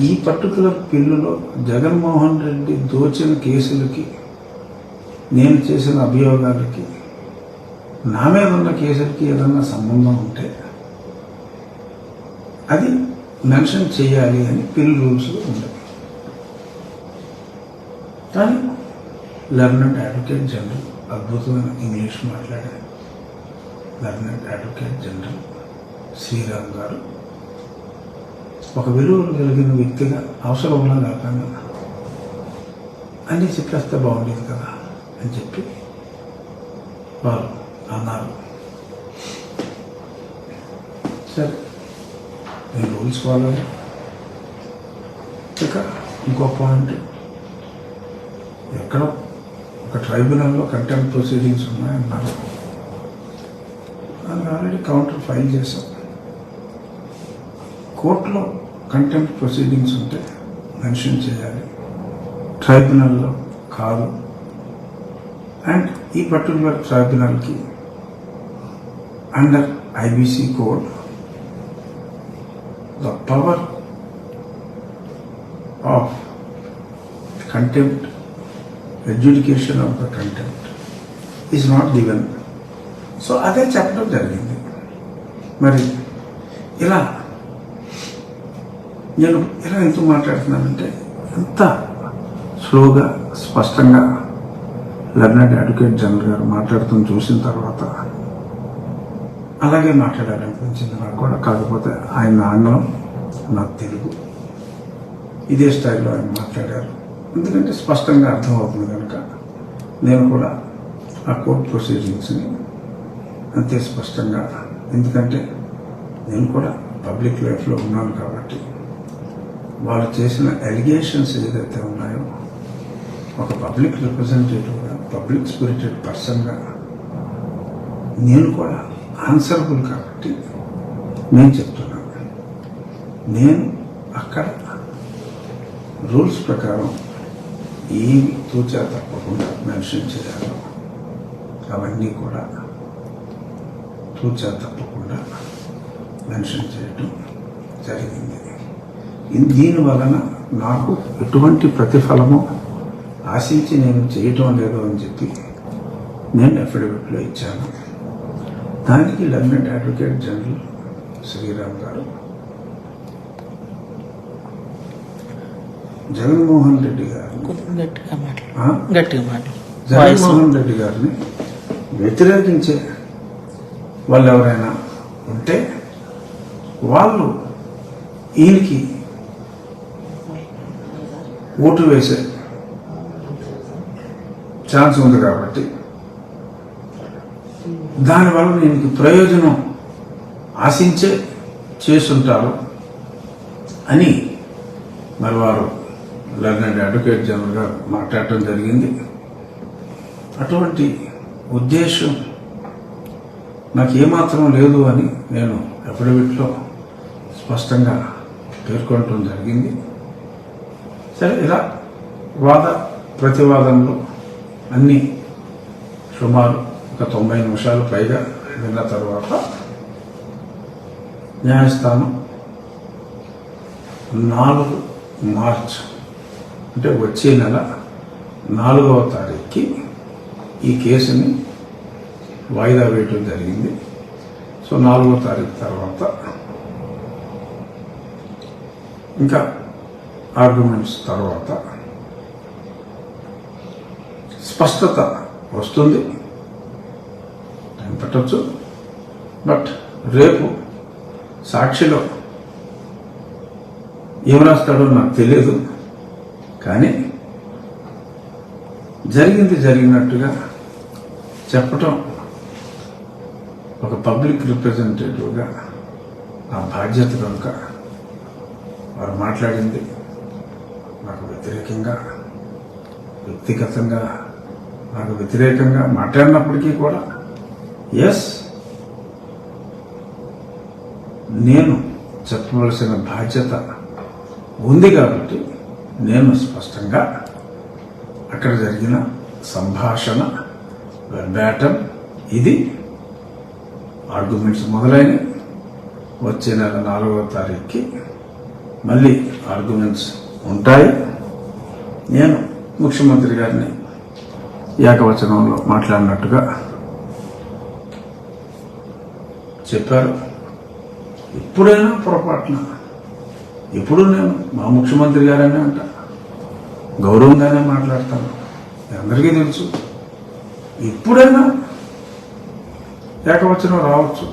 ఈ పర్టికులర్ బిల్లులో జగన్మోహన్ రెడ్డి దోచిన కేసులకి, నేను చేసిన అభియోగాలకి, నా మీద ఉన్న కేసులకి ఏదన్నా సంబంధం ఉంటే అది మెన్షన్ చేయాలి అని బిల్ రూల్స్లో ఉండదు. కానీ లెర్నెడ్ అడ్వకేట్ జనరల్, అద్భుతమైన ఇంగ్లీష్ మాట్లాడే లెర్నెడ్ అడ్వకేట్ జనరల్ శ్రీరామ్ గారు ఒక విలువలు కలిగిన వ్యక్తిగా అవసరంలా కాకుండా అన్నీ చెప్పేస్తే బాగుండేది కదా అని చెప్పి వారు అన్నారు. సరే, నేను రూల్స్ ఫాలో. ఇక ఇంకో పాయింట్, ఎక్కడో ఒక ట్రైబ్యునల్లో కంటెంప్ట్ ప్రొసీడింగ్స్ ఉన్నాయన్నారు. దానికి ఆల్రెడీ కౌంటర్ ఫైల్ చేశాం. కోర్టులో కంటెంప్ట్ ప్రొసీడింగ్స్ ఉంటే మెన్షన్ చేయాలి, ట్రైబ్యునల్లో కాదు. అండ్ ఈ పర్టికులర్ ట్రైబ్యునల్కి under IBC code the power of contempt, adjudication of the contempt is not given. So అదే చెప్పడం జరిగింది. మరి ఇలా నేను ఎందుకు మాట్లాడుతున్నానంటే, ఎంత స్లోగా స్పష్టంగా లెర్నెడ్ అడ్వకేట్ జనరల్ గారు మాట్లాడుతూ చూసిన తర్వాత అలాగే మాట్లాడాలనిపించింది నాకు కూడా. కాకపోతే ఆయన ఆంగ్లం, నాకు తెలుగు, ఇదే స్టైల్లో ఆయన మాట్లాడారు. ఎందుకంటే స్పష్టంగా అర్థమవుతుంది కనుక నేను కూడా ఆ కోర్ట్ ప్రొసీడింగ్స్ని అంతే స్పష్టంగా, ఎందుకంటే నేను కూడా పబ్లిక్ లైఫ్లో ఉన్నాను కాబట్టి వాళ్ళు చేసిన ఎలిగేషన్స్ ఏదైతే ఉన్నాయో, ఒక పబ్లిక్ రిప్రజెంటేటివ్గా, పబ్లిక్ స్పిరిటెడ్ పర్సన్గా నేను కూడా ఆన్సరబుల్ కాబట్టి నేను చెప్తున్నాను. నేను అక్కడ రూల్స్ ప్రకారం ఏమి తూచా తప్పకుండా మెన్షన్ చేయాలో అవన్నీ కూడా తూచా తప్పకుండా మెన్షన్ చేయడం జరిగింది. దీని వలన నాకు ఎటువంటి ప్రతిఫలమో ఆశించి నేను చేయటం లేదు అని చెప్పి నేను అఫిడవిట్లో ఇచ్చాను. దానికి లెర్నెడ్ అడ్వకేట్ జనరల్ శ్రీరామ్ గారు జగన్మోహన్ రెడ్డి గారిని వ్యతిరేకించే వాళ్ళు ఎవరైనా ఉంటే వాళ్ళు ఈయనకి ఓటు వేసే ఛాన్స్ ఉంది కాబట్టి దానివల్ల దీనికి ప్రయోజనం ఆశించే చేసుంటారు అని మరి వారు లెర్నెడ్ అడ్వకేట్ జనరల్గా మాట్లాడటం జరిగింది. అటువంటి ఉద్దేశం నాకు ఏమాత్రం లేదు అని నేను అఫిడవిట్లో స్పష్టంగా పేర్కొనటం జరిగింది. సరే, ఇలా వాద ప్రతివాదనలు అన్నీ సుమారు ఒక 90 నిమిషాలు పైగా విన్న తర్వాత న్యాయస్థానం 4 మార్చ్ అంటే వచ్చే నెల 4వ తారీఖుకి ఈ కేసుని వాయిదా వేయటం జరిగింది. సో 4వ తారీఖు తర్వాత ఇంకా ఆర్గ్యుమెంట్స్ తర్వాత స్పష్టత వస్తుంది. టైం పట్టవచ్చు. బట్ రేపు సాక్షిలో ఏం రాస్తాడో నాకు తెలియదు. కానీ జరిగింది జరిగినట్టుగా చెప్పటం ఒక పబ్లిక్ రిప్రజెంటేటివ్గా నా బాధ్యత కనుక వారు మాట్లాడింది నాకు వ్యతిరేకంగా, వ్యక్తిగతంగా నాకు వ్యతిరేకంగా మాట్లాడినప్పటికీ కూడా ఎస్, నేను చెప్పవలసిన బాధ్యత ఉంది కాబట్టి నేను స్పష్టంగా అక్కడ జరిగిన సంభాషణ వెర్బాటం ఇది ఆర్గ్యుమెంట్స్ మొదలైన వచ్చే నెల 4వ తారీఖుకి మళ్ళీ ఆర్గ్యుమెంట్స్ ఉంటాయి. నేను ముఖ్యమంత్రి గారిని ఏకవచనంలో మాట్లాడినట్టుగా చెప్పారు. ఎప్పుడైనా పొరపాటున ఎప్పుడు నేను మా ముఖ్యమంత్రి గారనే అంట, గౌరవంగానే మాట్లాడతాను, అందరికీ తెలుసు. ఎప్పుడైనా ఏకవచనం రావచ్చు.